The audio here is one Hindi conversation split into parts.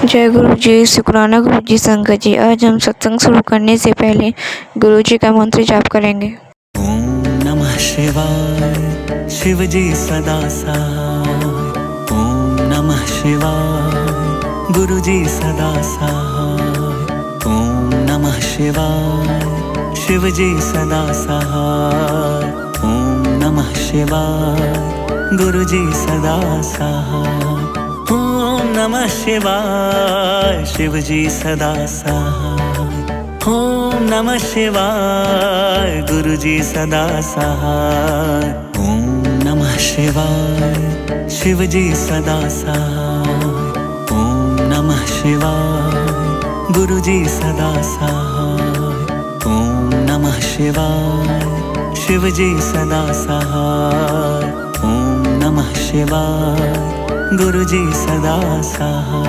जय गुरु जी, शुक्राना गुरु जी, संगत जी। आज हम सत्संग शुरू करने से पहले गुरु जी का मंत्र जाप करेंगे। ओम नमः शिवाय, शिव जी सदा सहाय। ओम नमः शिवाय, गुरु जी सदा सहाय। ओम नमः शिवाय, शिव जी सदा सहाय। ओम नमः शिवाय, गुरु जी सदा सहाय। ओम नमः शिवाय, शिव जी सदा सहाय। ओम नमः शिवाय, गुरु जी सदा सहाय। ओम नमः शिवाय, शिव जी सदा सहाय। ओम नमः शिवाय, गुरु जी सदा सहाय। ओम नमः शिवाय, शिव जी सदा सहाय। ओम नमः शिवाय, गुरु जी सदा सहाय।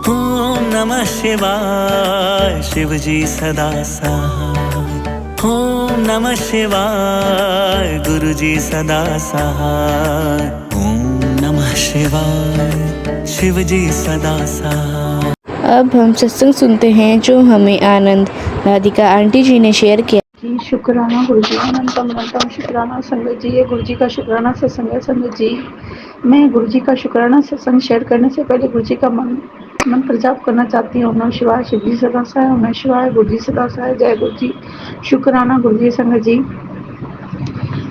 ओम नमः शिवाय, शिव जी सदा सहाय। ओम नमः शिवाय, गुरु जी सदा सहाय। ओम नमः शिवाय, शिव जी सदा सहाय। अब हम सत्संग सुनते हैं जो हमें आनंद राधिका आंटी जी ने शेयर किया। जी शुक्राना गुरु जी, अनंतम शुक्राना संगत जी। ये गुरु जी का शुक्राना सत्संग है संगत जी। मैं गुरु जी का शुक्राना सत्संग शेयर करने से पहले गुरु जी का मंत्र जाप करना चाहती हूँ। नमः शिवाय, शिव जी सदा सहाय। नमः शिवाय, गुरु जी सदा सहाय। जय गुरु जी। शुक्राना गुरु जी संगत जी।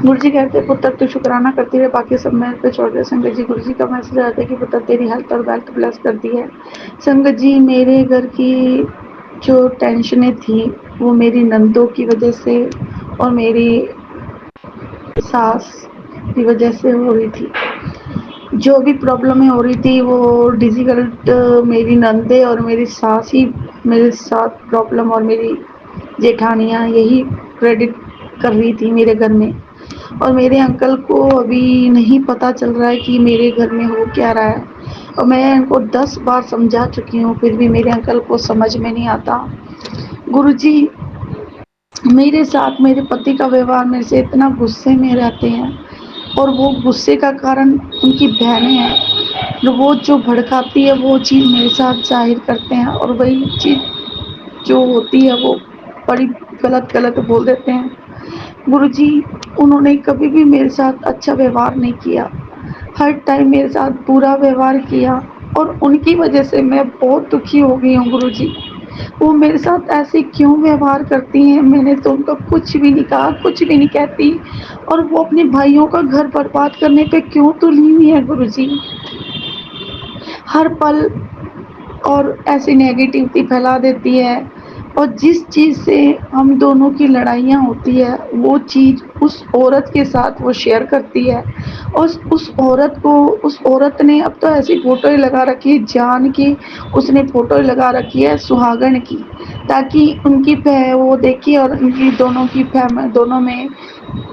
गुरु जी कहते पुत्र तू शुक्राना करती है, बाकी सब मेरे पे छोड़ दे। संगत जी गुरु जी का मैसेज आता है कि पुत्र तेरी हेल्थ और वेल्थ ब्लेस करती है। संगत जी मेरे घर की जो टेंशनें थी वो मेरी नंदों की वजह से और मेरी सास की वजह से हो रही थी। जो भी प्रॉब्लमें हो रही थी वो डिफिकल्ट मेरी नंदे और मेरी सास ही मेरे साथ प्रॉब्लम, और मेरी जेठानियाँ यही क्रेडिट कर रही थी मेरे घर में। और मेरे अंकल को अभी नहीं पता चल रहा है कि मेरे घर में हो क्या रहा है, और मैं उनको 10 बार समझा चुकी हूँ, फिर भी मेरे अंकल को समझ में नहीं आता। गुरुजी मेरे साथ मेरे पति का व्यवहार मेरे से इतना गुस्से में रहते हैं, और वो गुस्से का कारण उनकी बहनें हैं, वो जो भड़काती है वो चीज़ मेरे साथ जाहिर करते हैं, और वही चीज़ जो होती है वो बड़ी गलत बोल देते हैं। गुरुजी उन्होंने कभी भी मेरे साथ अच्छा व्यवहार नहीं किया, हर टाइम मेरे साथ बुरा व्यवहार किया, और उनकी वजह से मैं बहुत दुखी हो गई हूँ गुरुजी। वो मेरे साथ ऐसे क्यों व्यवहार करती हैं? मैंने तो उनको कुछ भी नहीं कहा, कुछ भी नहीं कहती, और वो अपने भाइयों का घर बर्बाद करने पे क्यों तुली हुई है गुरुजी। हर पल और ऐसी नेगेटिविटी फैला देती है, और जिस चीज़ से हम दोनों की लड़ाइयाँ होती है वो चीज़ उस औरत के साथ वो शेयर करती है। और उस औरत ने अब तो ऐसी फ़ोटो ही लगा रखी है, जान की उसने फ़ोटो ही लगा रखी है सुहागन की, ताकि उनकी वो देखिए और उनकी दोनों में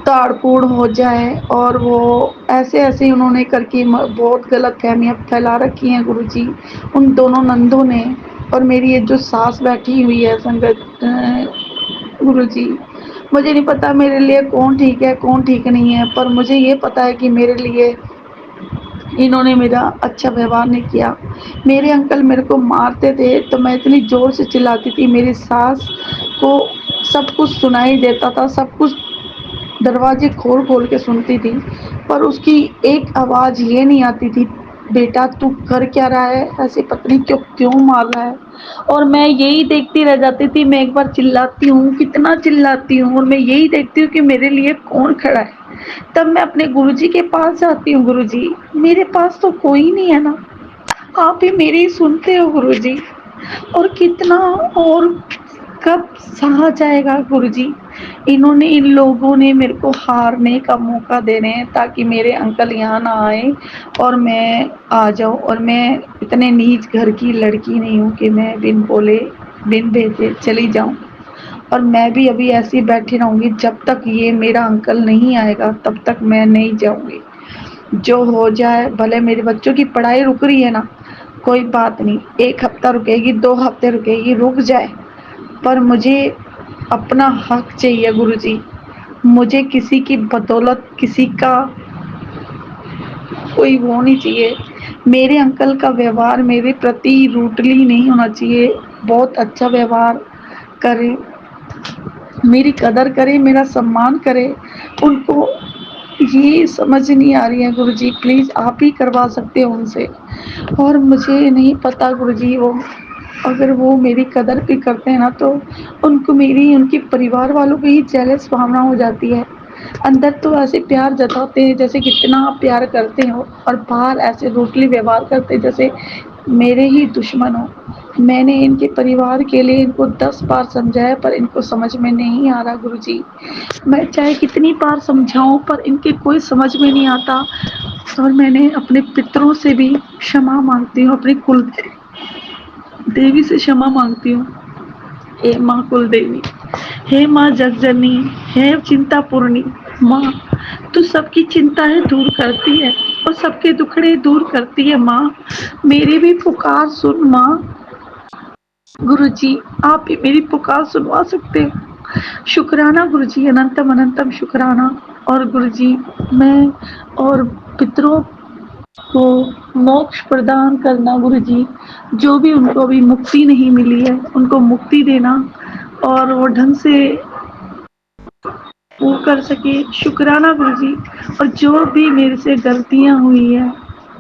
ताड़-पोड़ हो जाए। और वो ऐसे उन्होंने करके बहुत गलतफ़हमियाँ फैला रखी हैं गुरुजी उन दोनों नंदों ने। और मेरी ये जो सास बैठी हुई है संगत गुरुजी, मुझे नहीं पता मेरे लिए कौन ठीक है कौन ठीक नहीं है, पर मुझे ये पता है कि मेरे लिए इन्होंने मेरा अच्छा व्यवहार नहीं किया। मेरे अंकल मेरे को मारते थे तो मैं इतनी ज़ोर से चिल्लाती थी, मेरी सास को सब कुछ सुनाई देता था, सब कुछ दरवाजे खोल के सुनती थी, पर उसकी एक आवाज़ ये नहीं आती थी, बेटा तू कर क्या रहा है, ऐसी पत्नी क्यों मार रहा है। और मैं यही देखती रह जाती थी, मैं एक बार चिल्लाती हूँ, कितना चिल्लाती हूँ, और मैं यही देखती हूँ कि मेरे लिए कौन खड़ा है। तब मैं अपने गुरुजी के पास जाती हूँ, गुरुजी मेरे पास तो कोई नहीं है ना, आप ही मेरी सुनते हो गुरुजी, और कितना और कब सहा जाएगा गुरुजी। इन लोगों ने मेरे को हारने का मौका दे रहे हैं ताकि मेरे अंकल यहाँ ना आए और मैं आ जाऊँ, और मैं इतने नीच घर की लड़की नहीं हूँ कि मैं बिन बोले बिन भेजे चली जाऊँ। और मैं भी अभी ऐसी बैठी रहूँगी, जब तक ये मेरा अंकल नहीं आएगा तब तक मैं नहीं जाऊँगी। जो हो जाए, भले मेरे बच्चों की पढ़ाई रुक रही है ना, कोई बात नहीं, 1 हफ्ता रुकेगी, 2 हफ्ते रुकेगी, रुक जाए, पर मुझे अपना हक चाहिए गुरुजी। मुझे किसी की बदौलत किसी का कोई वो नहीं चाहिए। मेरे अंकल का व्यवहार मेरे प्रति रूडली नहीं होना चाहिए, बहुत अच्छा व्यवहार करे, मेरी कदर करे, मेरा सम्मान करे। उनको ये समझ नहीं आ रही है गुरुजी, प्लीज़ आप ही करवा सकते हो उनसे। और मुझे नहीं पता गुरुजी, वो अगर वो मेरी कदर भी करते हैं ना, तो उनको मेरी उनके परिवार वालों पे ही जेलस भावना हो जाती है। अंदर तो ऐसे प्यार जताते हैं जैसे कितना आप प्यार करते हो, और बाहर ऐसे रूडली व्यवहार करते हैं जैसे मेरे ही दुश्मन हो। मैंने इनके परिवार के लिए इनको 10 बार समझाया, पर इनको समझ में नहीं आ रहा गुरुजी। मैं चाहे कितनी बार समझाऊँ, पर इनके कोई समझ में नहीं आता। और मैंने अपने पितरों से भी क्षमा माँगती हूँ, अपनी कुल देवी से क्षमा माँगती हूँ। हे माँ कुलदेवी, हे माँ जगजननी, हे चिंतापूर्णी माँ, तू सबकी चिंताएं दूर करती है और सबके दुखड़े दूर करती है माँ। मेरी भी पुकार सुन माँ। गुरुजी, आप ही मेरी पुकार सुनवा सकते हो। शुक्राना गुरुजी, अनंतम अनंतम शुक्राना। और गुरुजी, मैं और पितरों को मोक्ष प्रदान करना गुरुजी, जो भी उनको अभी मुक्ति नहीं मिली है उनको मुक्ति देना, और वो ढंग से वो कर सके। शुक्राना गुरुजी। और जो भी मेरे से गलतियां हुई है,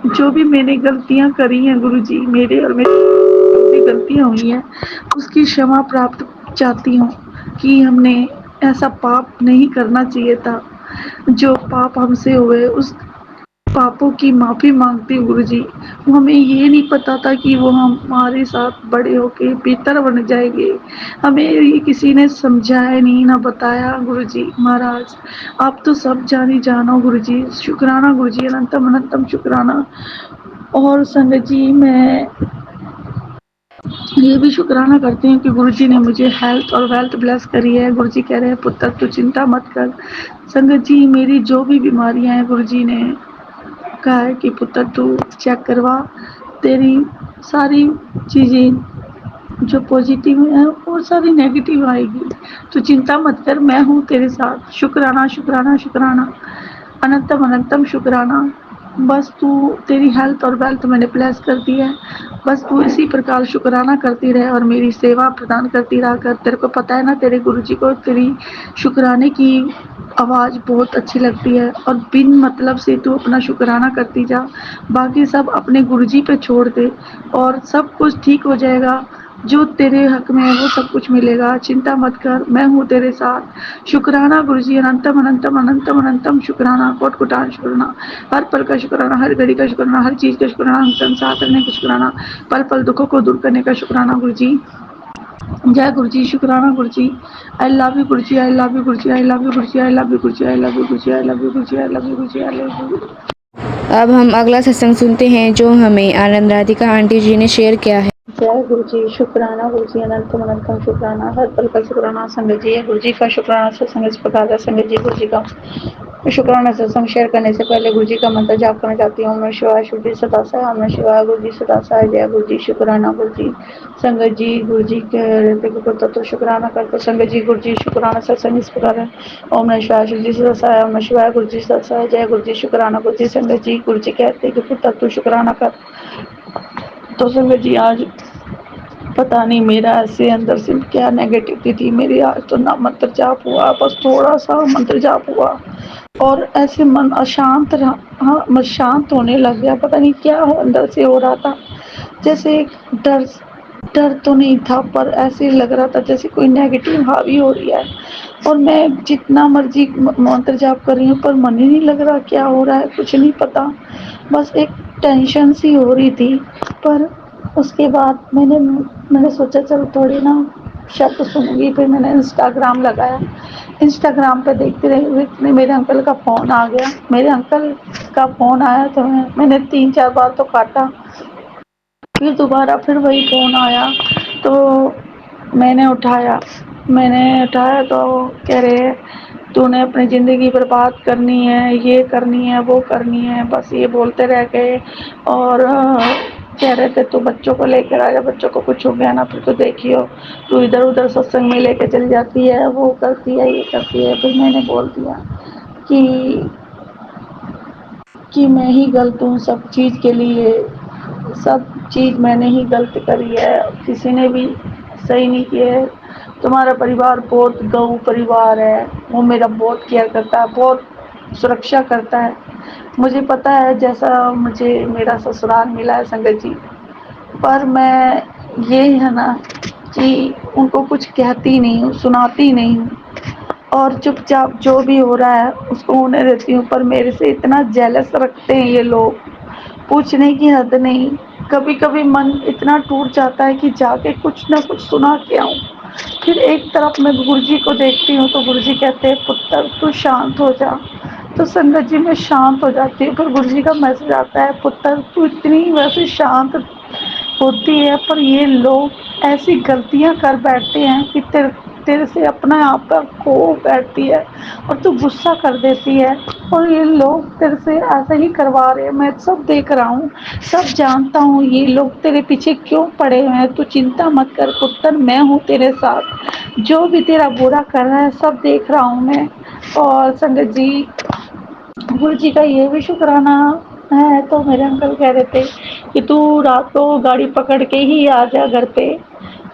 जो भी मैंने गलतियां करी हैं गुरुजी, मेरे और मेरी जो भी गलतियां हुई हैं, उसकी क्षमा प्राप्त चाहती हूँ कि हमने ऐसा पाप नहीं करना चाहिए था। जो पाप हमसे हुए उस पापों की माफ़ी माँगती हूँ गुरुजी। हमें ये नहीं पता था कि वो हमारे साथ बड़े होके पितर बन जाएँगे। हमें ये किसी ने समझाया नहीं, ना बताया गुरुजी महाराज। आप तो सब जानी जानो गुरुजी। शुक्राना गुरुजी, अनंतम अनंतम शुक्राना। और संगत जी, मैं ये भी शुक्राना करती हूँ कि गुरुजी ने मुझे हेल्थ और वेल्थ ब्लेस करी है। गुरुजी कह रहे हैं पुत्र तू चिंता मत कर। संगत जी, मेरी जो भी बीमारियाँ हैं गुरुजी ने कहा है कि पुत्र तू चेक करवा, तेरी सारी चीज़ें जो पॉजिटिव है वो सारी नेगेटिव आएगी। तू चिंता मत कर, मैं हूँ तेरे साथ। शुक्राना शुक्राना शुक्राना, अनंतम अनंतम शुक्राना। बस तू, तेरी हेल्थ और वेल्थ मैंने ब्लेस कर दी है, बस तू इसी प्रकार शुक्राना करती रहे और मेरी सेवा प्रदान करती रहा कर। तेरे को पता है ना, तेरे गुरुजी को तेरी शुक्राने की आवाज़ बहुत अच्छी लगती है, और बिन मतलब से तू अपना शुक्राना करती जा। बाकी सब अपने गुरुजी पे छोड़ दे और सब कुछ ठीक हो जाएगा। जो तेरे हक में है वो सब कुछ मिलेगा। चिंता मत कर, मैं हूँ तेरे साथ। शुक्राना गुरुजी, अनंतम अनंतम अनंतम अनंतम शुक्राना, कोट कोटान शुक्राना। हर पल का शुक्राना, हर घड़ी का शुक्राना, हर चीज़ का शुक्राना, हम संसार करने का शुक्राना, पल पल दुखों को दूर करने का शुक्राना गुरुजी। जय गुरुजी, शुक्राना Guruji. I love you Guruji, I love you Guruji, I love you Guruji, I love you Guruji, I love you Guruji, I love you Guruji, I love you Guruji, I love you. अब हम अगला सत्संग सुनते हैं जो हमें आनंद राधिका आंटी जी ने शेयर किया है। जय गुरुजी, शुक्राना गुरुजी, अनंतम अनंतम शुक्राना, हर पल का शुक्राना। संगत जी, गुरुजी का शुक्राना सत्संग इस प्रकार है। संगत जी, गुरुजी का शुक्राना सत्संग शेयर करने से पहले गुरुजी का मंत्र जाप करना चाहती हूँ। ओम शिवाय, शुद्धि सदा साय, ओम शिवाय, गुरुजी सदा साय। जय गुरुजी, शुक्राना गुरुजी। संगत जी, गुरुजी के तत्व शुक्राना करते। संगत जी, गुरुजी शुक्राना सत्संग इस प्रकार है। ओम शिवाय, शुद्धि सदा साय, ओम शिवाय, गुरुजी सदा साय। जय गुरुजी, शुक्राना गुरुजी। संगत जी, गुरुजी कहते कि तत्व शुक्राना कर। तो संगत जी, आज पता नहीं मेरा ऐसे अंदर से क्या नेगेटिविटी थी मेरी। आज तो ना मंत्र जाप हुआ, बस थोड़ा सा मंत्र जाप हुआ और ऐसे मन अशांत रहा। हाँ, मन शांत होने लग गया। पता नहीं क्या अंदर से हो रहा था, जैसे डर डर तो नहीं था, पर ऐसे लग रहा था जैसे कोई नेगेटिव हावी हो रही है। और मैं जितना मर्जी मंत्र जाप कर रही हूँ, पर मन ही नहीं लग रहा क्या हो रहा है, कुछ नहीं पता। बस एक टेंशन सी हो रही थी। पर उसके बाद मैंने सोचा चल थोड़ी ना शब्द सुनूंगी। फिर मैंने इंस्टाग्राम लगाया। इंस्टाग्राम पे देखते रहे इतने मेरे अंकल का फ़ोन आ गया। मेरे अंकल का फ़ोन आया तो मैंने 3-4 बार तो काटा, फिर दोबारा फिर वही फ़ोन आया तो मैंने उठाया तो कह रहे तूने अपनी ज़िंदगी बर्बाद करनी है, ये करनी है, वो करनी है, बस ये बोलते रह गए। और कह रहे थे तू बच्चों को लेकर आ जा, बच्चों को कुछ हो गया ना फिर तो देखियो, तू इधर उधर सत्संग में लेके चली जाती है, वो करती है, ये करती है। फिर मैंने बोल दिया कि कि मैं ही गलत हूँ सब चीज़ के लिए, सब चीज़ मैंने ही गलत करी है, किसी ने भी सही नहीं किया है। तुम्हारा परिवार बहुत गऊ परिवार है, वो मेरा बहुत केयर करता है, बहुत सुरक्षा करता है। मुझे पता है जैसा मुझे मेरा ससुराल मिला है संगत जी, पर मैं ये है ना कि उनको कुछ कहती नहीं हूँ, सुनाती नहीं हूँ और चुपचाप जो भी हो रहा है उसको होने देती हूँ। पर मेरे से इतना जेलस रखते हैं ये लोग, पूछने की हद नहीं। कभी कभी मन इतना टूट जाता है कि जाके कुछ ना कुछ सुना के आऊँ। फिर एक तरफ मैं गुरुजी को देखती हूँ तो गुरुजी कहते हैं पुत्र तू शांत हो जा। तो संगत जी मैं शांत हो जाती हूँ, फिर गुरुजी का मैसेज आता है पुत्र तू इतनी वैसे शांत होती है पर ये लोग ऐसी गलतियां कर बैठते हैं कि तेरे से अपना आप का खो बैठती है और तू गुस्सा कर देती है, और ये लोग तेरे से ऐसा ही करवा रहे हैं। मैं सब देख रहा हूँ, सब जानता हूँ ये लोग तेरे पीछे क्यों पड़े हुए हैं। तू चिंता मत कर पुत्र, मैं हूँ तेरे साथ, जो भी तेरा बुरा कर रहा है सब देख रहा हूँ मैं। और संगत जी गुरु जी का ये भी शुक्राना है। तो मेरे अंकल कह रहे थे कि तू रात को गाड़ी पकड़ के ही आ जा घर पे।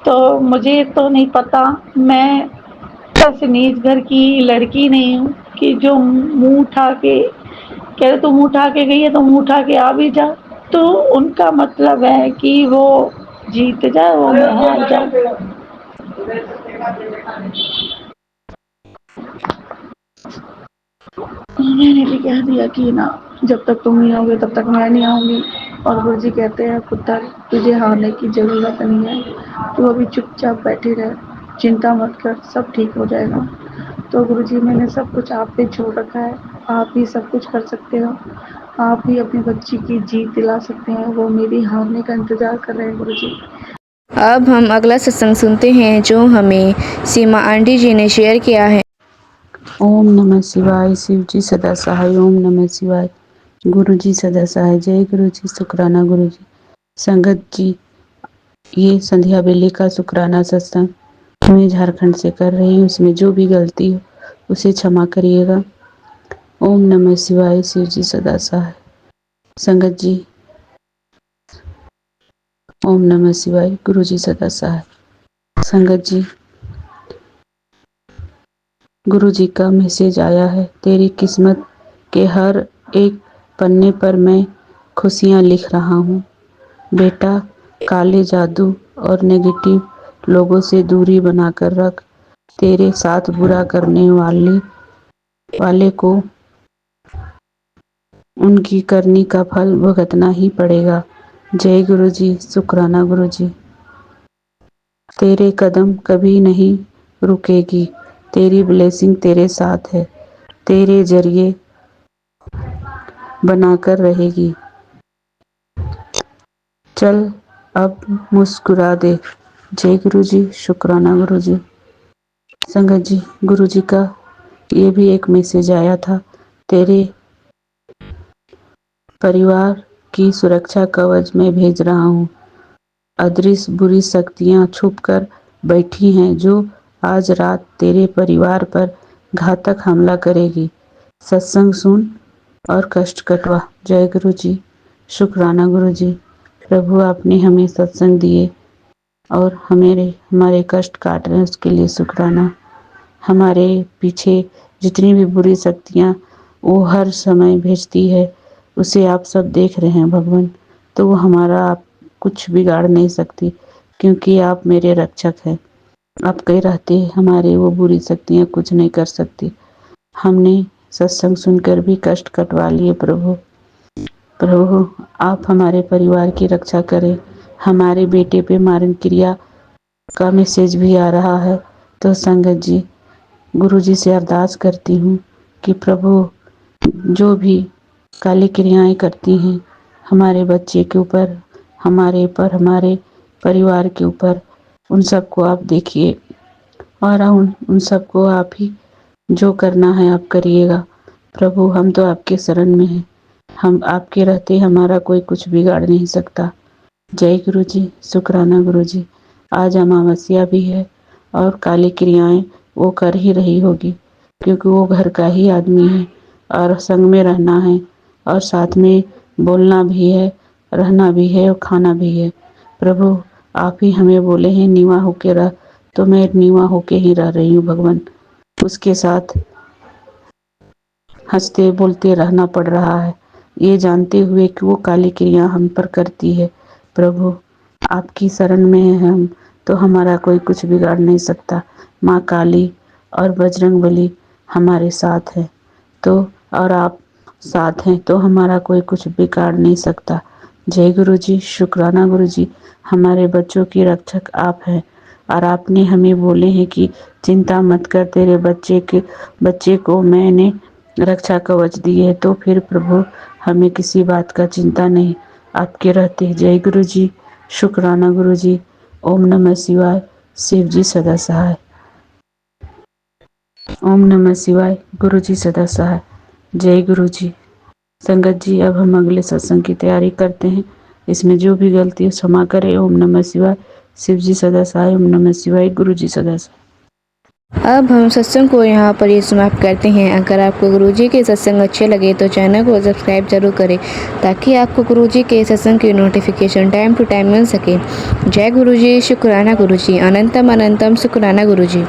तो मुझे तो नहीं पता, मैं ऐसे नीच घर की लड़की नहीं हूँ कि जो मुंह उठा के कह रहे, तू मुंह उठा के गई है तो मुंह उठा के आ भी जा। तो उनका मतलब है कि वो जीत जाए वो मैं हार जाऊँ। मैंने भी कह दिया कि ना जब तक तुम नहीं आओगे तब तक मैं नहीं आऊँगी। और गुरुजी कहते हैं पुत्र तुझे हारने की ज़रूरत नहीं है, तू अभी चुपचाप बैठे रह, चिंता मत कर, सब ठीक हो जाएगा। तो गुरुजी मैंने सब कुछ आप पे छोड़ रखा है, आप ही सब कुछ कर सकते हो, आप ही अपनी बच्ची की जीत दिला सकते हैं। वो मेरी हारने का इंतज़ार कर रहे हैं गुरुजी। अब हम अगला सत्संग सुनते हैं जो हमें सीमा आंटी जी ने शेयर किया है। ओम नमः शिवाय। शिव जी सदा सहाय। ओम नमः शिवाय। गुरु जी सदा सहाय। जय गुरु जी। शुक्राना गुरु जी। संगत जी ये संध्या बेले का शुक्राना सत्संग मैं झारखंड से कर रही हूँ, उसमें जो भी गलती हो उसे क्षमा करिएगा। ओम नमः शिवाय। शिव जी सदा सहाय। संगत जी ओम नमः शिवाय। गुरु जी सदा सहाय। संगत जी गुरु जी का मैसेज आया है, तेरी किस्मत के हर एक पन्ने पर मैं खुशियाँ लिख रहा हूँ बेटा। काले जादू और नेगेटिव लोगों से दूरी बनाकर रख, तेरे साथ बुरा करने वाले को उनकी करनी का फल भुगतना ही पड़ेगा। जय गुरु जी। शुक्राना गुरु जी। तेरे कदम कभी नहीं रुकेगी, तेरी ब्लेसिंग तेरे साथ है, तेरे जरिए बनाकर रहेगी। चल अब मुस्कुरा दे। जय गुरु जी। शुक्राना गुरु जी। संगत जी गुरु जी का ये भी एक मैसेज आया था, तेरे परिवार की सुरक्षा कवच में भेज रहा हूँ। अदृश्य बुरी शक्तियाँ छुप कर बैठी हैं जो आज रात तेरे परिवार पर घातक हमला करेगी। सत्संग सुन और कष्ट कटवा। जय गुरु जी। शुक्राना गुरु जी। प्रभु आपने हमें सत्संग दिए और हमारे कष्ट काट रहे हैं उसके लिए शुक्राना। हमारे पीछे जितनी भी बुरी शक्तियाँ वो हर समय भेजती है उसे आप सब देख रहे हैं भगवान, तो वो हमारा आप कुछ बिगाड़ नहीं सकती क्योंकि आप मेरे रक्षक हैं। आपके रहते हमारे वो बुरी शक्तियाँ कुछ नहीं कर सकती। हमने सत्संग सुनकर भी कष्ट कटवा लिए प्रभु। प्रभु आप हमारे परिवार की रक्षा करें। हमारे बेटे पे मारण क्रिया का मैसेज भी आ रहा है, तो संगत जी गुरु जी से अरदास करती हूँ कि प्रभु जो भी काली क्रियाएं करती हैं हमारे बच्चे के ऊपर, हमारे परिवार के ऊपर, उन सबको आप देखिए और उन सबको आप ही जो करना है आप करिएगा। प्रभु हम तो आपके शरण में हैं, हम आपके रहते हमारा कोई कुछ बिगाड़ नहीं सकता। जय गुरु जी। शुक्राना गुरु जी। आज अमावस्या भी है और काली क्रियाएं वो कर ही रही होगी क्योंकि वो घर का ही आदमी है और संग में रहना है और साथ में बोलना भी है, रहना भी है और खाना भी है। प्रभु आप ही हमें बोले हैं नीवा होके रह, तो मैं नीवा होके ही रह रही हूँ भगवान। उसके साथ हंसते बोलते रहना पड़ रहा है, ये जानते हुए कि वो काली क्रिया हम पर करती है। प्रभु आपकी शरण में है हम, तो हमारा कोई कुछ बिगाड़ नहीं सकता। माँ काली और बजरंगबली हमारे साथ है, तो और आप साथ हैं तो हमारा कोई कुछ बिगाड़ नहीं सकता। जय गुरु जी, शुक्राना गुरु जी। हमारे बच्चों की रक्षक आप हैं और आपने हमें बोले हैं कि चिंता मत कर, तेरे बच्चे को मैंने रक्षा कवच दी है, तो फिर प्रभु हमें किसी बात का चिंता नहीं, आपके रहते। जय गुरु जी, शुक्राना गुरु जी। ओम नमः शिवाय। शिव जी सदा सहाय। ओम नमः शिवाय। गुरु जी सदा सहाय। जय गुरु जी। संगत जी अब हम अगले सत्संग की तैयारी करते हैं, इसमें जो भी गलती है क्षमा करें। ओम नमः शिवाय। शिव जी सदा सहाय। ओम नमः शिवाय। गुरु जी सदा सहाय। अब हम सत्संग को यहाँ पर ही समाप्त करते हैं। अगर आपको गुरुजी के सत्संग अच्छे लगे तो चैनल को सब्सक्राइब जरूर करें, ताकि आपको गुरुजी के सत्संग की नोटिफिकेशन टाइम टू टाइम मिल सके। जय गुरुजी, शुक्राना गुरुजी, अनंतम अनंतम शुक्राना गुरुजी।